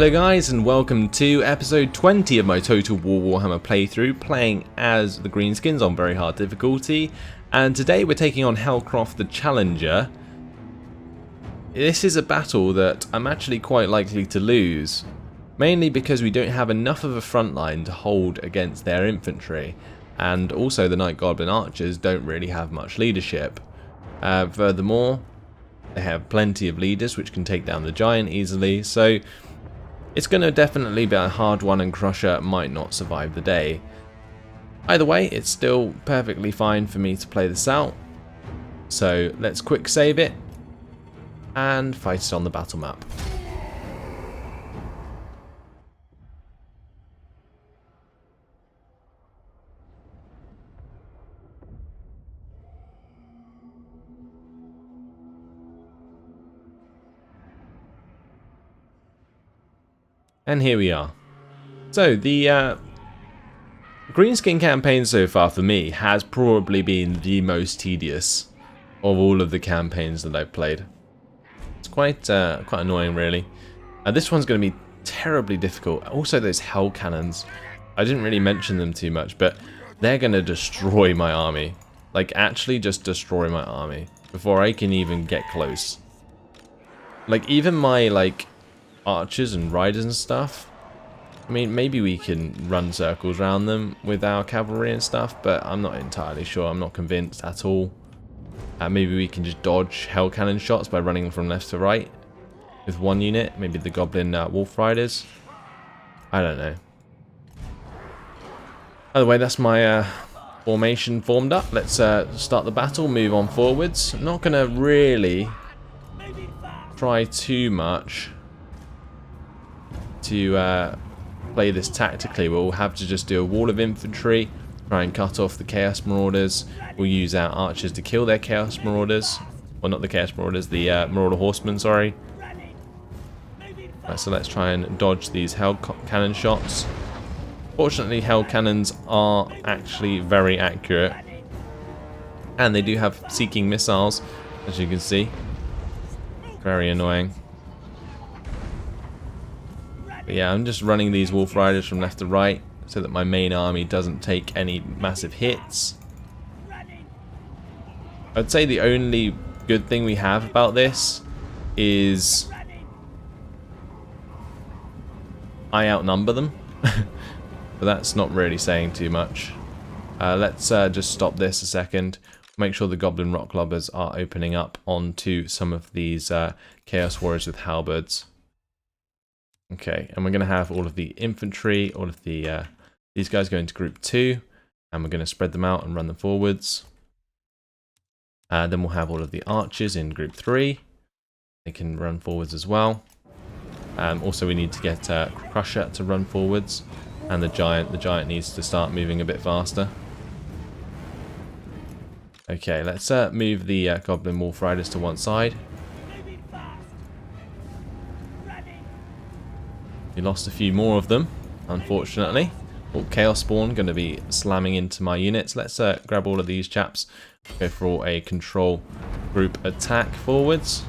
Hello guys and welcome to episode 20 of my Total War Warhammer playthrough, playing as the Greenskins on very hard difficulty, and today we're taking on Hellcroft the Challenger. This is a battle that I'm actually quite likely to lose, mainly because we don't have enough of a front line to hold against their infantry, and also the Night Goblin archers don't really have much leadership. Furthermore, they have plenty of leaders which can take down the giant easily, so it's going to definitely be a hard one and Crusher might not survive the day. Either way, it's still perfectly fine for me to play this out. So let's quick save it and fight it on the battle map. And here we are. So the Greenskin campaign so far for me has probably been the most tedious of all of the campaigns that I've played. It's quite annoying really. This one's going to be terribly difficult. Also those hell cannons, I didn't really mention them too much, but they're going to destroy my army. Like actually just destroy my army before I can even get close. Like even my archers and riders and stuff, I mean maybe we can run circles around them with our cavalry and stuff, but I'm not entirely sure. I'm not convinced at all. Maybe we can just dodge hell cannon shots by running from left to right with one unit, maybe the goblin wolf riders. I don't know. By the way, that's my formation formed up. Let's start the battle, move on forwards. I'm not gonna really try too much to play this tactically. We'll have to just do a wall of infantry, try and cut off the Chaos Marauders. We'll use our archers to kill their Chaos Marauders. Well, not the Chaos Marauders, the Marauder Horsemen, sorry. Right, so let's try and dodge these Hell Cannon shots. Fortunately, Hell Cannons are actually very accurate. And they do have Seeking Missiles, as you can see. Very annoying. But yeah, I'm just running these Wolf Riders from left to right so that my main army doesn't take any massive hits. I'd say the only good thing we have about this is I outnumber them. But that's not really saying too much. Let's just stop this a second. Make sure the Goblin Rock Lobbers are opening up onto some of these Chaos Warriors with halberds. Okay, and we're going to have all of the infantry, all of the these guys go into group 2, and we're going to spread them out and run them forwards. Then we'll have all of the archers in group 3. They can run forwards as well. Also, we need to get Crusher to run forwards, and the giant needs to start moving a bit faster. Okay, let's move the Goblin Wolf Riders to one side. We lost a few more of them, unfortunately. Oh, Chaos Spawn going to be slamming into my units. Let's grab all of these chaps. Go for a control group attack forwards.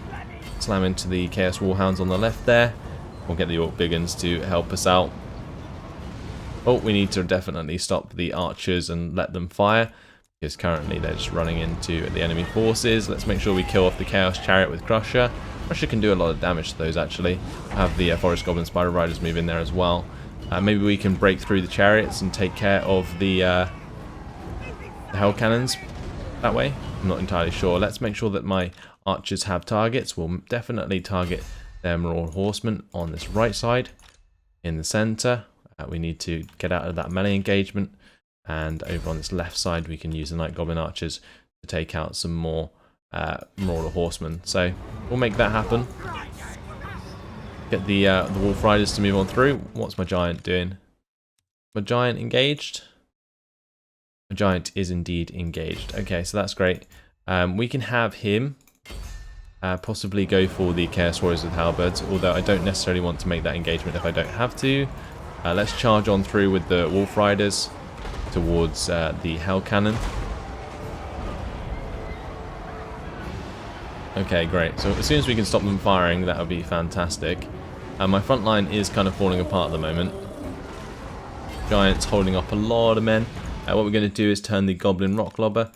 Slam into the Chaos Warhounds on the left there. We'll get the Orc Biggins to help us out. Oh, we need to definitely stop the archers and let them fire, because currently they're just running into the enemy forces. Let's make sure we kill off the Chaos Chariot with Crusher. Crusher can do a lot of damage to those actually. Have the Forest Goblin Spider Riders move in there as well. Maybe we can break through the chariots and take care of the Hell Cannons that way. I'm not entirely sure. Let's make sure that my archers have targets. We'll definitely target their Marauder Horsemen on this right side. In the center, we need to get out of that melee engagement. And over on this left side, we can use the Night Goblin Archers to take out some more Marauder Horsemen. So we'll make that happen. Get the Wolf Riders to move on through. What's my giant doing? My giant engaged? My giant is indeed engaged. Okay, so that's great. We can have him possibly go for the Chaos Warriors with halberds, although I don't necessarily want to make that engagement if I don't have to. Let's charge on through with the Wolf Riders towards the Hell Cannon. Okay, great. So as soon as we can stop them firing, that would be fantastic. And my front line is kind of falling apart at the moment. Giants holding up a lot of men. What we're going to do is turn the Goblin Rock Lobber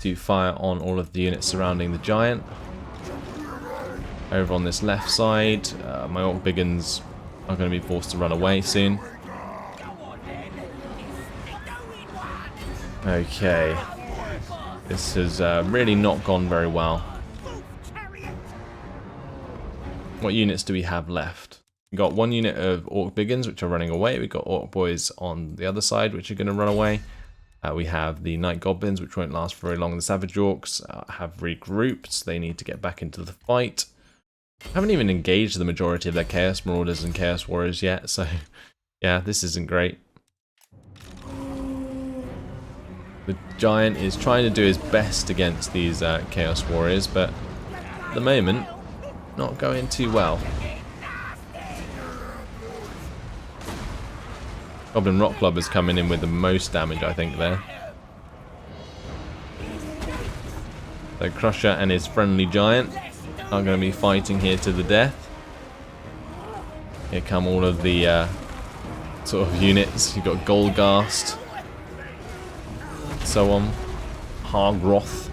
to fire on all of the units surrounding the giant. Over on this left side, my Orc Biggins are going to be forced to run away soon. Okay. This has really not gone very well. What units do we have left? We've got one unit of Orc Biggins, which are running away. We've got Orc Boys on the other side, which are going to run away. We have the Night Goblins, which won't last for very long. The Savage Orcs have regrouped. They need to get back into the fight. Haven't even engaged the majority of their Chaos Marauders and Chaos Warriors yet, so yeah, this isn't great. The Giant is trying to do his best against these Chaos Warriors, but at the moment, not going too well. Goblin Rock Club is coming in with the most damage, I think, there. So Crusher and his friendly giant are going to be fighting here to the death. Here come all of the sort of units. You've got Golgast, so on. Hargroth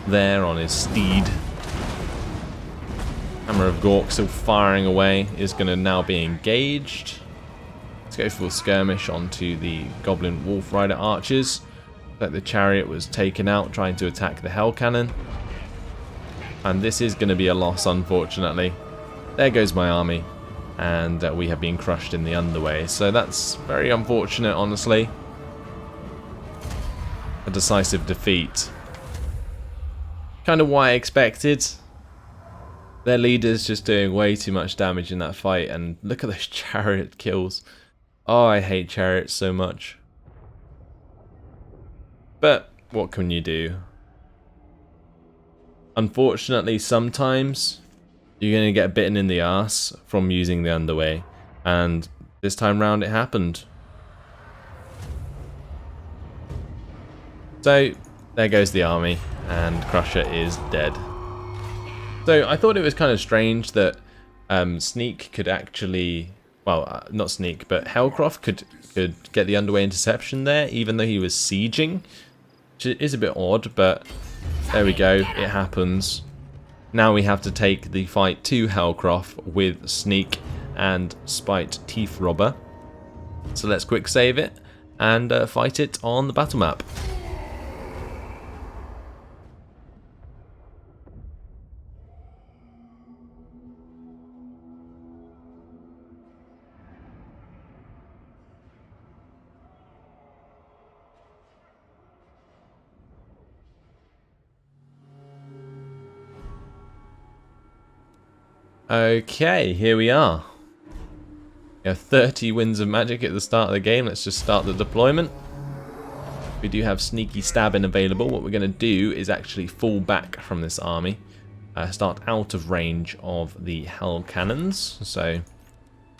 there on his steed. Hammer of Gork still firing away, is going to now be engaged. Let's go for a skirmish onto the Goblin Wolf Rider archers. Like the chariot was taken out trying to attack the Hell Cannon. And this is going to be a loss, unfortunately. There goes my army. And we have been crushed in the underway. So that's very unfortunate, honestly. A decisive defeat. Kind of what I expected. Their leader's just doing way too much damage in that fight. And look at those chariot kills. Oh, I hate chariots so much. But what can you do? Unfortunately, sometimes you're going to get bitten in the ass from using the underway. And this time round it happened. So, there goes the army. And Crusher is dead. So, I thought it was kind of strange that Sneak could actually... Well, not Sneak, but Hellcroft could get the underway interception there, even though he was sieging. Which is a bit odd, but there we go, it happens. Now we have to take the fight to Hellcroft with Sneak and Spite Teeth Robber. So let's quick save it and fight it on the battle map. Okay, here we are. We have 30 Winds of Magic at the start of the game. Let's just start the deployment. We do have Sneaky Stabbing available. What we're going to do is actually fall back from this army. Start out of range of the Hell Cannons. So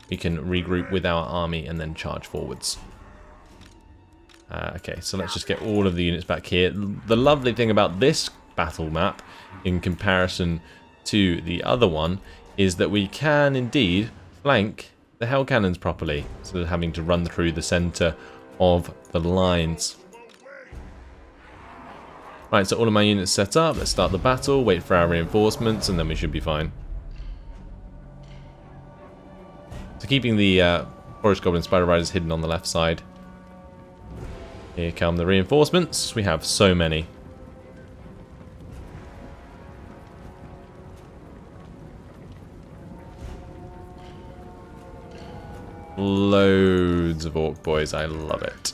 we can regroup with our army and then charge forwards. Okay, so let's just get all of the units back here. The lovely thing about this battle map, in comparison to the other one, is that we can indeed flank the Hell Cannons properly, instead of having to run through the centre of the lines. Right, so all of my units set up. Let's start the battle, wait for our reinforcements, and then we should be fine. So keeping the Forest Goblin Spider Riders hidden on the left side. Here come the reinforcements. We have so many. Loads of Orc Boys, I love it.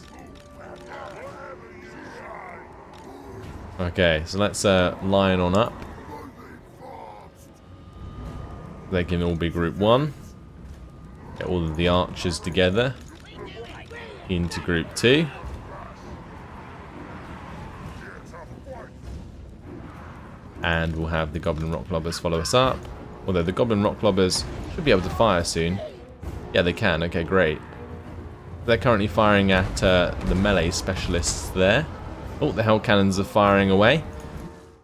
Okay, so let's line on up. They can all be group 1. Get all of the archers together into group 2. And we'll have the Goblin Rock Lobbers follow us up. Although the Goblin Rock Lobbers should be able to fire soon. Yeah, they can. Okay, great. They're currently firing at the melee specialists there. Oh, the Hell Cannons are firing away.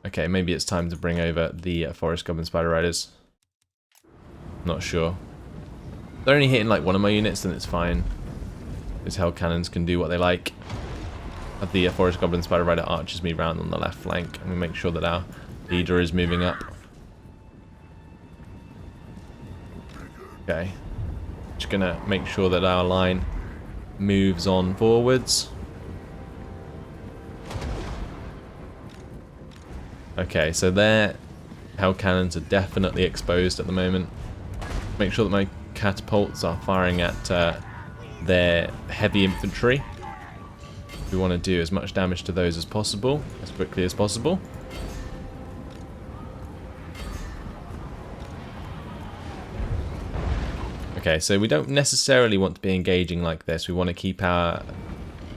Okay, maybe it's time to bring over the Forest Goblin Spider Riders. Not sure. they're only hitting like one of my units, then it's fine. Those hell cannons can do what they like. Have the Forest Goblin Spider Rider archers move round on the left flank, and we make sure that our leader is moving up. Okay. Just gonna make sure that our line moves on forwards. Okay, so their hell cannons are definitely exposed at the moment. Make sure that my catapults are firing at their heavy infantry. We want to do as much damage to those as possible, as quickly as possible. Okay, so we don't necessarily want to be engaging like this. We want to keep our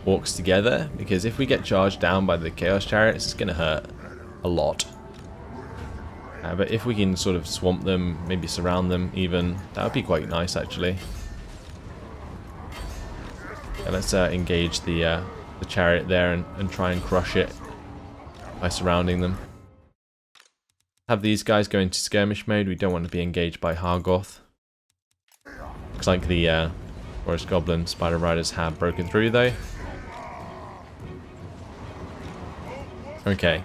orcs together, because if we get charged down by the Chaos Chariots, it's going to hurt a lot. But if we can sort of swamp them, maybe surround them even, that would be quite nice actually. Yeah, let's engage the chariot there and try and crush it by surrounding them. Have these guys go into skirmish mode. We don't want to be engaged by Hargoth. Looks like the Forest Goblin Spider Riders have broken through though. Okay,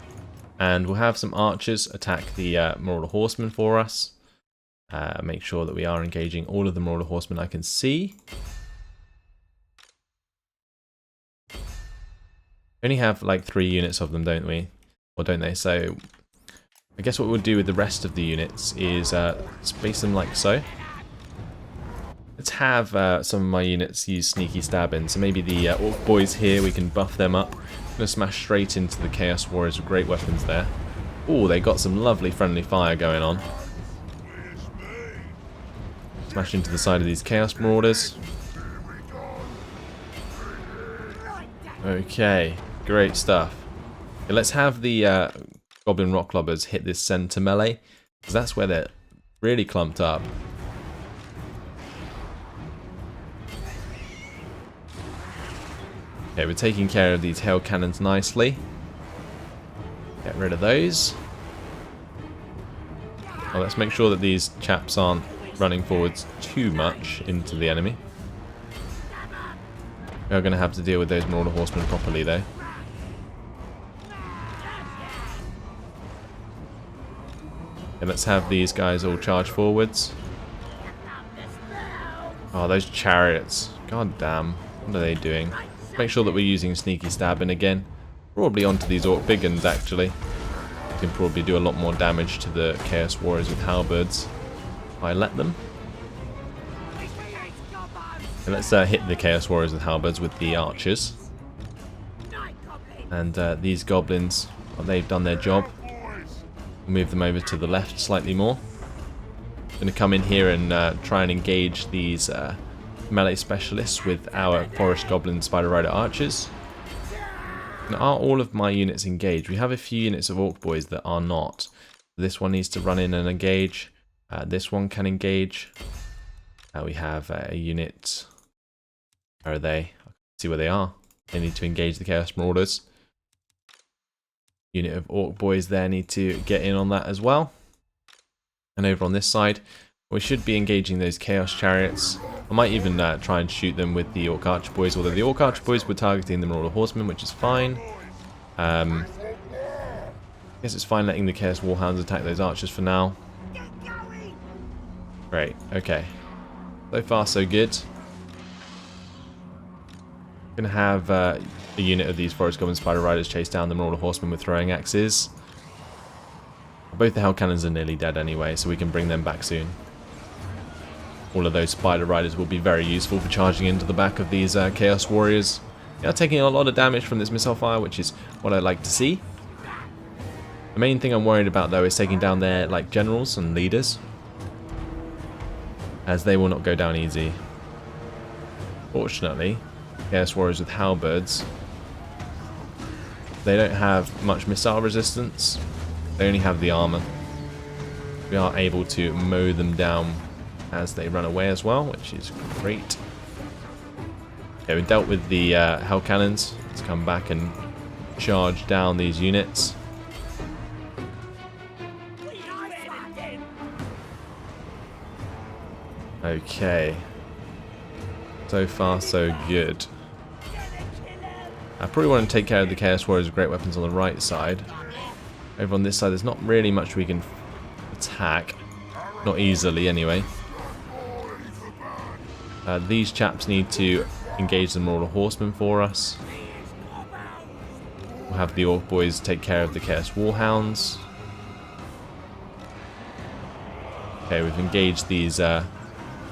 and we'll have some archers attack the Marauder Horsemen for us. Make sure that we are engaging all of the Marauder Horsemen I can see. We only have like 3 units of them, don't we? Or don't they? So I guess what we'll do with the rest of the units is space them like so. Let's have some of my units use sneaky stabbing. So maybe the Orc boys here, we can buff them up. I'm going to smash straight into the Chaos Warriors with great weapons there. Oh, they got some lovely friendly fire going on. Smash into the side of these Chaos Marauders. Okay, great stuff. Okay, let's have the Goblin Rock Lobbers hit this center melee, because that's where they're really clumped up. Okay, we're taking care of these hail cannons nicely. Get rid of those. Well, let's make sure that these chaps aren't running forwards too much into the enemy. We are going to have to deal with those Marauder Horsemen properly though. Okay, let's have these guys all charge forwards. Oh, those chariots. God damn. What are they doing? Make sure that we're using sneaky stabbing again. Probably onto these Orc Biggins actually. We can probably do a lot more damage to the Chaos Warriors with halberds if I let them. And let's hit the Chaos Warriors with halberds with the archers. And these goblins, well, they've done their job. Move them over to the left slightly more. Going to come in here and try and engage these melee specialists with our Forest Goblin Spider Rider archers. Now, are all of my units engaged? We have a few units of Orc boys that are not. This one needs to run in and engage. This one can engage. We have a unit. Where are they? I can see where they are. They need to engage the Chaos Marauders. Unit of Orc boys there need to get in on that as well. And over on this side, we should be engaging those Chaos Chariots. I might even try and shoot them with the Orc Archer boys, although the Orc Archer boys were targeting the Marauder Horsemen, which is fine. I guess it's fine letting the Chaos Warhounds attack those archers for now. Great, okay. So far so good. Gonna have a unit of these Forest Goblin Spider Riders chase down the Marauder Horsemen with throwing axes. Both the Hell Cannons are nearly dead anyway, so we can bring them back soon. All of those Spider Riders will be very useful for charging into the back of these Chaos Warriors. They are taking a lot of damage from this missile fire, which is what I like to see. The main thing I'm worried about though is taking down their generals and leaders, as they will not go down easy. Fortunately, Chaos Warriors with halberds, they don't have much missile resistance. They only have the armor. We are able to mow them down as they run away as well, which is great. Okay, we dealt with the Hell Cannons. Let's come back and charge down these units. Okay, So far, so good. I probably want to take care of the Chaos Warriors with great weapons on the right side. Over on this side, there's not really much we can attack. Not easily, anyway. These chaps need to engage the Mauler Horsemen for us. We'll have the Orc Boys take care of the Chaos Warhounds. Okay, we've engaged these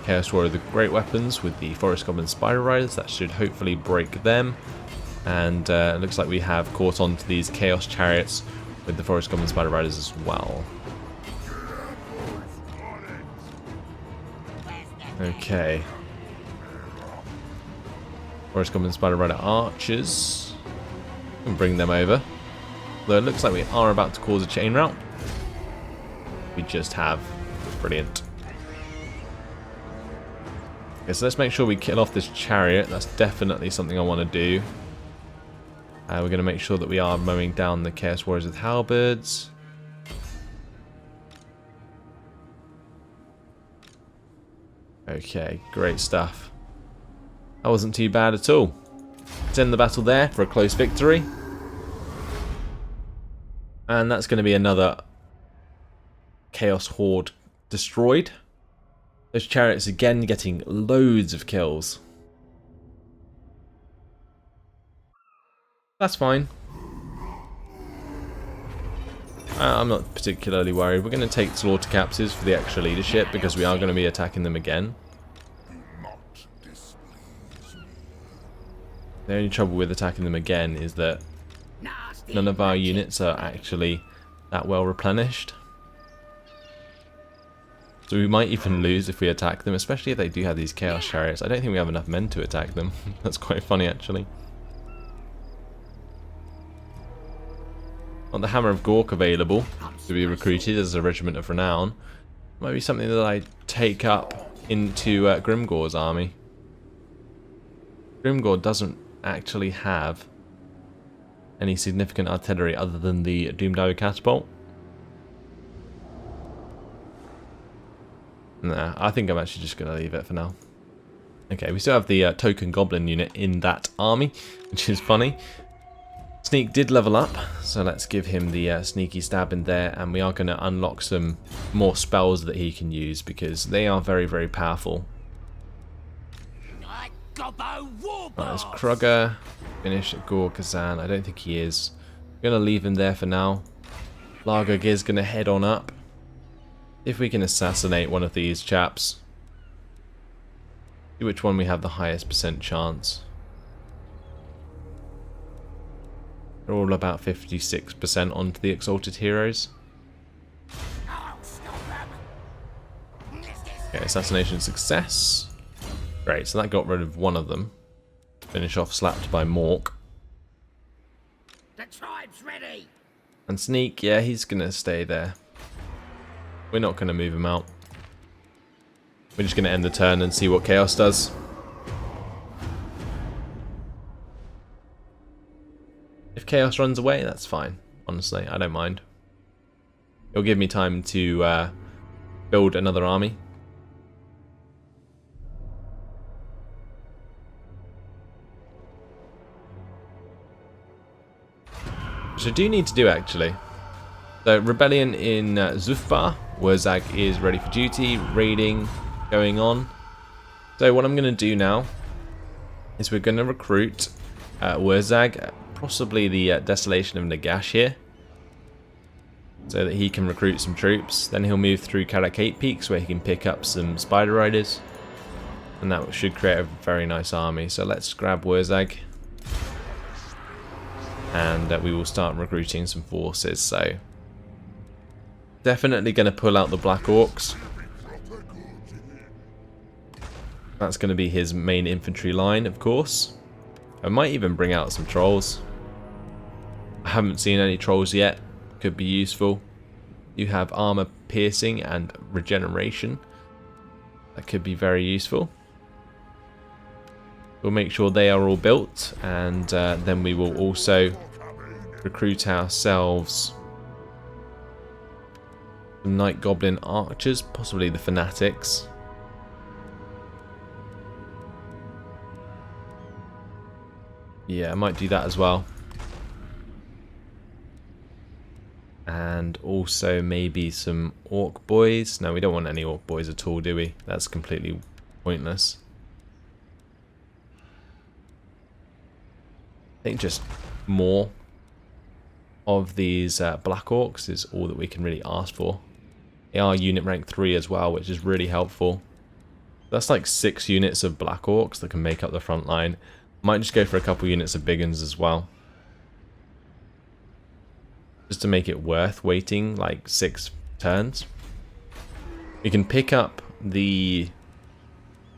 Chaos Warrior with great weapons with the Forest Goblin Spider Riders. That should hopefully break them. And it looks like we have caught on to these Chaos Chariots with the Forest Goblin Spider Riders as well. Okay. Forest Goblin Spider Rider Archers. And bring them over. Though it looks like we are about to cause a chain rout. We just have. Brilliant. Okay, so let's make sure we kill off this chariot. That's definitely something I want to do. We're going to make sure that we are mowing down the Chaos Warriors with halberds. Okay, great stuff. That wasn't too bad at all. Let's end the battle there for a close victory. And that's going to be another Chaos Horde destroyed. Those chariots again getting loads of kills. That's fine. I'm not particularly worried. We're going to take slaughter captives for the extra leadership because we are going to be attacking them again. The only trouble with attacking them again is that none of our units are actually that well replenished. So we might even lose if we attack them, especially if they do have these Chaos Chariots. I don't think we have enough men to attack them. That's quite funny, actually. Want the Hammer of Gork available to be recruited as a regiment of renown. Might be something that I take up into Grimgor's army. Grimgor doesn't actually have any significant artillery other than the Doomdiver Catapult. Nah, I think I'm actually just going to leave it for now. Okay, we still have the token goblin unit in that army, which is funny. Sneak did level up, so let's give him the sneaky stab in there, and we are going to unlock some more spells that he can use because they are very, very powerful. Right, there's Krugger, finish at Gore Kazan. I don't think he is. I'm going to leave him there for now. Largog is going to head on up. If we can assassinate one of these chaps. See which one we have the highest percent chance. They're all about 56% onto the Exalted Heroes. Okay, assassination success. Great, so that got rid of one of them. Finish off slapped by Mork. The tribe's ready. And Sneak, yeah, he's gonna stay there. We're not gonna move him out. We're just gonna end the turn and see what Chaos does. If Chaos runs away, that's fine. Honestly, I don't mind. It'll give me time to build another army. Which I do need to do, actually. So, Rebellion in Zufbar. Wurzag is ready for duty. Raiding going on. So, what I'm going to do now is we're going to recruit Wurzag, possibly the Desolation of Nagash here, so that he can recruit some troops. Then he'll move through Karakate Peaks where he can pick up some Spider Riders. And that should create a very nice army. So, let's grab Wurzag. And we will start recruiting some forces. So, definitely going to pull out the Black Orcs. That's going to be his main infantry line, of course. I might even bring out some trolls. I haven't seen any trolls yet. Could be useful. You have armor piercing and regeneration. That could be very useful. We'll make sure they are all built, and then we will also recruit ourselves some Night Goblin archers, possibly the Fanatics. Yeah, I might do that as well. And also maybe some orc boys. No, we don't want any orc boys at all, do we? That's completely pointless. I think just more of these Black Orcs is all that we can really ask for. They are unit rank 3 as well, which is really helpful. That's like 6 units of Black Orcs that can make up the front line. Might just go for a couple units of big uns as well. Just to make it worth waiting like 6 turns. We can pick up the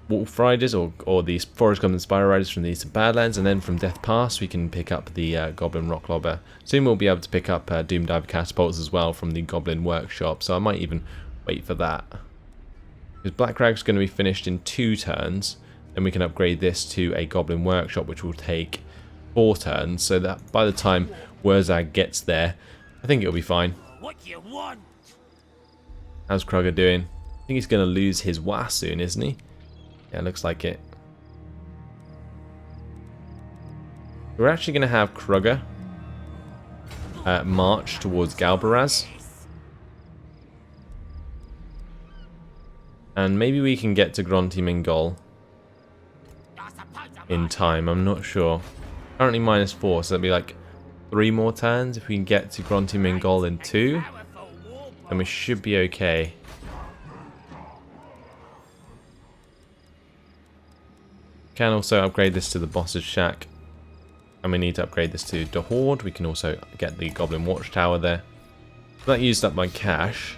Wolf Riders or the Forest Goblin Spider Riders from the Eastern Badlands, and then from Death Pass we can pick up the Goblin Rock Lobber. Soon we'll be able to pick up Doom Diver Catapults as well from the Goblin Workshop, so I might even wait for that. Because Black Rag's going to be finished in 2 turns, then we can upgrade this to a Goblin Workshop, which will take 4 turns, so that by the time Wurzag gets there, I think it'll be fine. What you want? How's Krugger doing? I think he's going to lose his Wa soon, isn't he? Yeah, looks like it. We're actually going to have Krugger march towards Galbaraz. And maybe we can get to Grunty Mingol in time, I'm not sure. Currently -4, so that'll be like 3 more turns. If we can get to Grunty Mingol in 2, then we should be okay. Can also upgrade this to the Boss's Shack. And we need to upgrade this to the Horde. We can also get the Goblin Watchtower there. That used up my cash.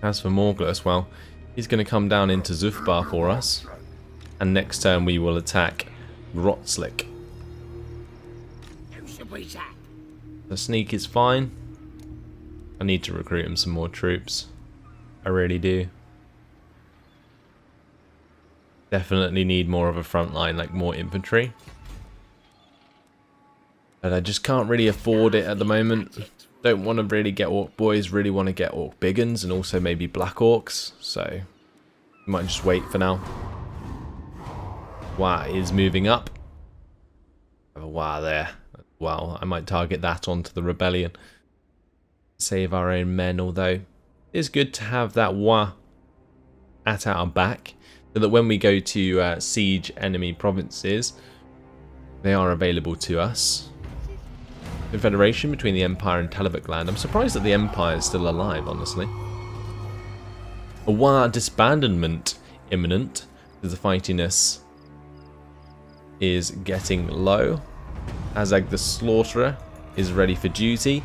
As for Morglus, well, he's going to come down into Zufbar for us. And next turn we will attack Rotslick. The sneak is fine. I need to recruit him some more troops. I really do. Definitely need more of a front line, like more infantry. But I just can't really afford it at the moment. Don't want to really get Orc Boys, really want to get Orc Biggins and also maybe Black Orcs. So, we might just wait for now. Wa is moving up. I have a Wa there. Well, I might target that onto the rebellion. Save our own men, although it's good to have that Wa at our back, so that when we go to siege enemy provinces, they are available to us. Confederation between the Empire and Talabuk land. I'm surprised that the Empire is still alive, honestly. A Wa disbandment imminent, because the fightiness is getting low. Azag the Slaughterer is ready for duty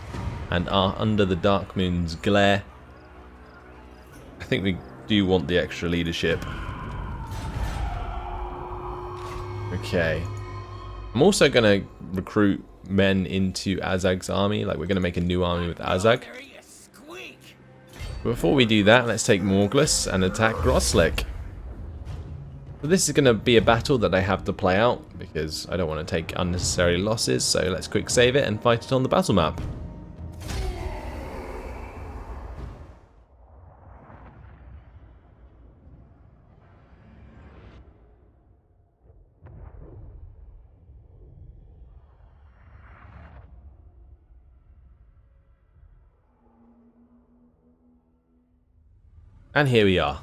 and are under the Dark Moon's glare. I think we do want the extra leadership. Okay. I'm also going to recruit men into Azag's army. Like, we're going to make a new army with Azag. But before we do that, let's take Morglus and attack Groslick. So this is going to be a battle that I have to play out, because I don't want to take unnecessary losses, so let's quick save it and fight it on the battle map. And here we are.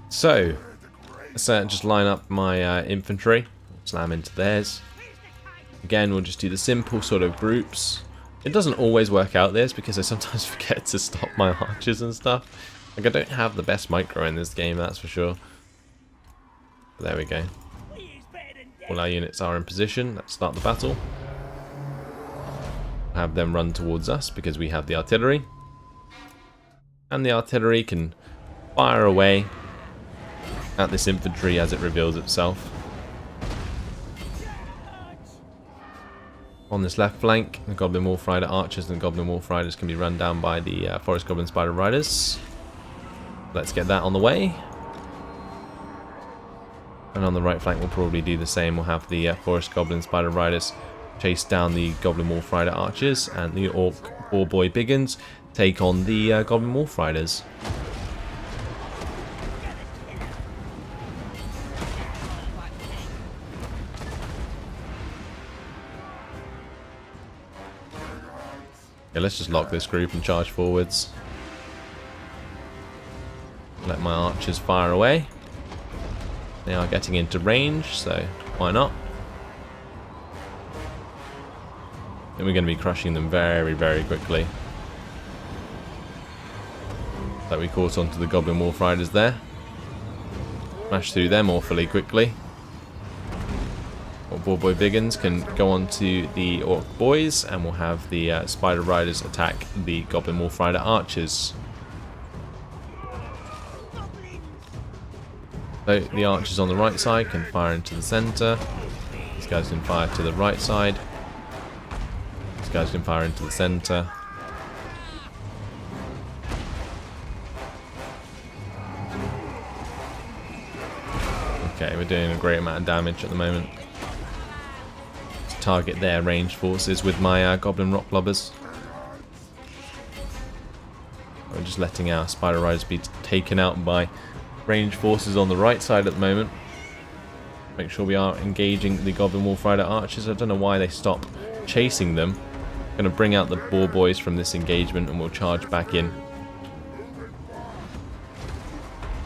So, let's just line up my infantry, slam into theirs. Again, we'll just do the simple sort of groups. It doesn't always work out this, because I sometimes forget to stop my archers and stuff. Like, I don't have the best micro in this game, that's for sure. But there we go. All our units are in position. Let's start the battle. Have them run towards us, because we have the artillery. And the artillery can fire away at this infantry as it reveals itself. On this left flank, the Goblin Wolf Rider archers and Goblin Wolf Riders can be run down by the Forest Goblin Spider Riders. Let's get that on the way. And on the right flank we'll probably do the same. We'll have the Forest Goblin Spider Riders chase down the Goblin Wolf Rider archers, and the Orc Boy Biggins take on the Goblin Wolf Riders. Yeah, let's just lock this group and charge forwards. Let my archers fire away. They are getting into range, so why not? And we're going to be crushing them very, very quickly. So we caught onto the Goblin Wolf Riders there. Smash through them awfully quickly. War Boy Biggins can go on to the Orc Boys, and we'll have the Spider Riders attack the Goblin Wolf Rider Archers. So the archers on the right side can fire into the centre. These guys can fire to the right side. These guys can fire into the centre. Okay, we're doing a great amount of damage at the moment. Let's target their ranged forces with my Goblin Rock Blubbers. We're just letting our Spider Riders be taken out by ranged forces on the right side at the moment. Make sure we are engaging the Goblin Wolf Rider Archers. I don't know why they stop chasing them. Going to bring out the Boar Boys from this engagement and we'll charge back in.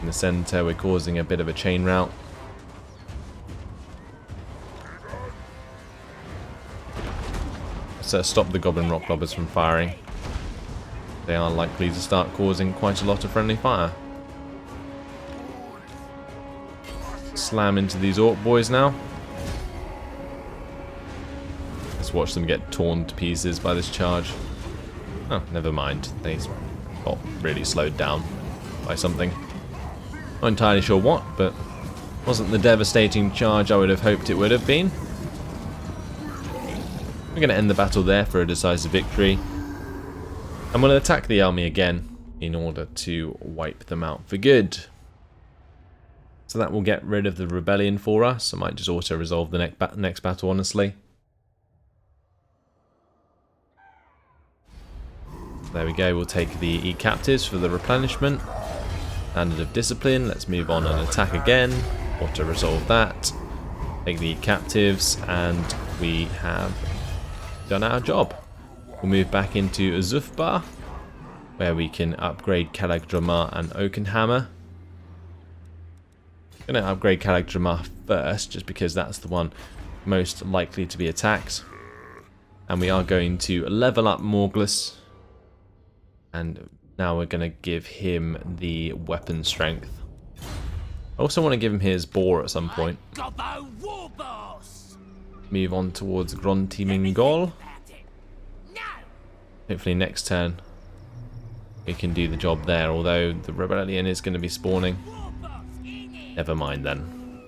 In the centre we're causing a bit of a chain rout. Let's stop the Goblin Rock Blubbers from firing. They are likely to start causing quite a lot of friendly fire. Slam into these Orc Boys now. Let's watch them get torn to pieces by this charge. Oh, never mind. They got really slowed down by something. Not entirely sure what, but wasn't the devastating charge I would have hoped it would have been. We're going to end the battle there for a decisive victory. I'm going to attack the army again in order to wipe them out for good. So that will get rid of the rebellion for us. I might just auto-resolve the next battle, honestly. There we go, we'll take the Eat Captives for the replenishment. Standard of Discipline, let's move on and attack again. Auto-resolve that. Take the Eat Captives, and we have done our job. We'll move back into Azufbar, where we can upgrade Kalag Dramar and Oakenhammer. I'm going to upgrade Kalag Dramar first, just because that's the one most likely to be attacked. And we are going to level up Morgulus. And now we're going to give him the weapon strength. I also want to give him his boar at some point. Move on towards Gronti Mingol. Hopefully next turn we can do the job there, although the rebellion is going to be spawning. Never mind then.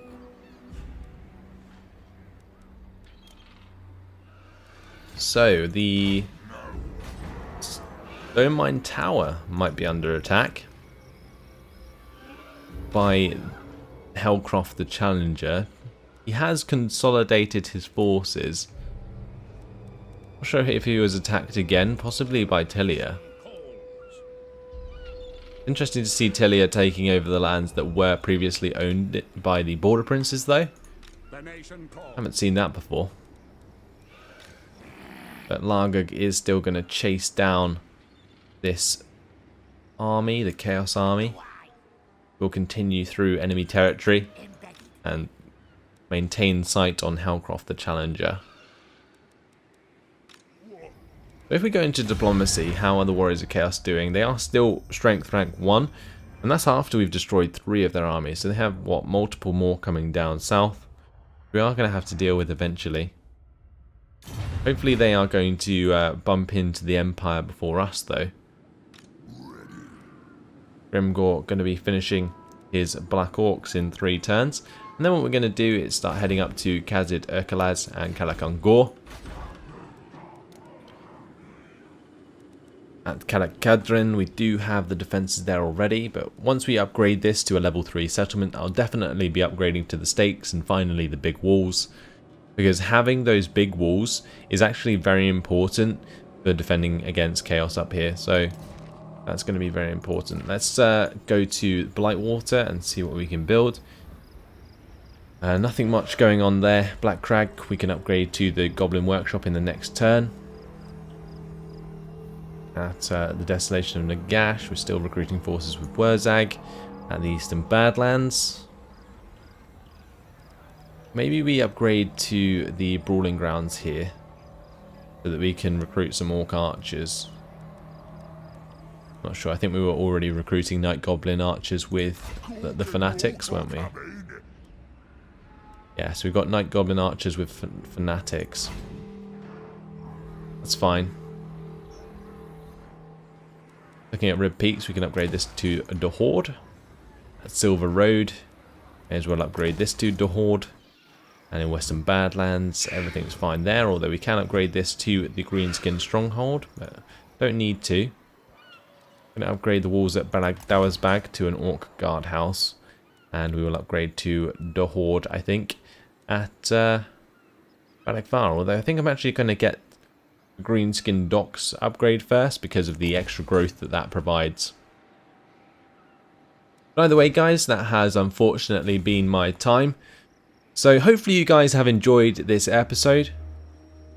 So the Stone Mine Tower might be under attack by Hellcroft the Challenger. He has consolidated his forces. Not sure if he was attacked again, possibly by Telia. Interesting to see Telia taking over the lands that were previously owned by the Border Princes, though. Haven't seen that before. But Largug is still going to chase down this army, the Chaos Army. We'll continue through enemy territory and maintain sight on Hellcroft the Challenger. If we go into diplomacy, how are the Warriors of Chaos doing? They are still strength rank 1, and that's after we've destroyed 3 of their armies. So they have, what, multiple more coming down south. We are going to have to deal with eventually. Hopefully they are going to bump into the Empire before us, though. Grimgor going to be finishing his Black Orcs in 3 turns. And then what we're going to do is start heading up to Kazid Urkalaz and Kalakangor. At Kalakadrin we do have the defences there already, but once we upgrade this to a level 3 settlement, I'll definitely be upgrading to the stakes and finally the big walls. Because having those big walls is actually very important for defending against chaos up here, so that's going to be very important. Let's go to Blightwater and see what we can build. Nothing much going on there. Black Crag we can upgrade to the Goblin Workshop in the next turn. at the Desolation of Nagash. We're still recruiting forces with Wurzag at the Eastern Badlands. Maybe we upgrade to the Brawling Grounds here so that we can recruit some Orc Archers. Not sure, I think we were already recruiting Night Goblin Archers with the Fanatics, weren't we? Yeah, so we've got Night Goblin Archers with Fanatics. That's fine. Looking at Rib Peaks, we can upgrade this to the Horde. At Silver Road, may as well upgrade this to the Horde. And in Western Badlands, everything's fine there, although we can upgrade this to the Greenskin Stronghold, but don't need to. I'm going to upgrade the walls at Dawersbag to an Orc Guardhouse, and we will upgrade to the Horde, I think, at Balakvar, although I think I'm actually going to get the Greenskin Docks upgrade first because of the extra growth that provides. By the way, guys, that has unfortunately been my time. So hopefully you guys have enjoyed this episode.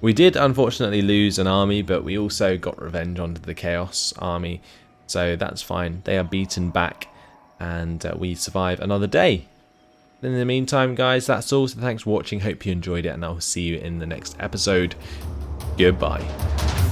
We did unfortunately lose an army, but we also got revenge onto the Chaos army. So that's fine. They are beaten back and we survive another day. In the meantime, guys, that's all. So thanks for watching. Hope you enjoyed it and I'll see you in the next episode. Goodbye.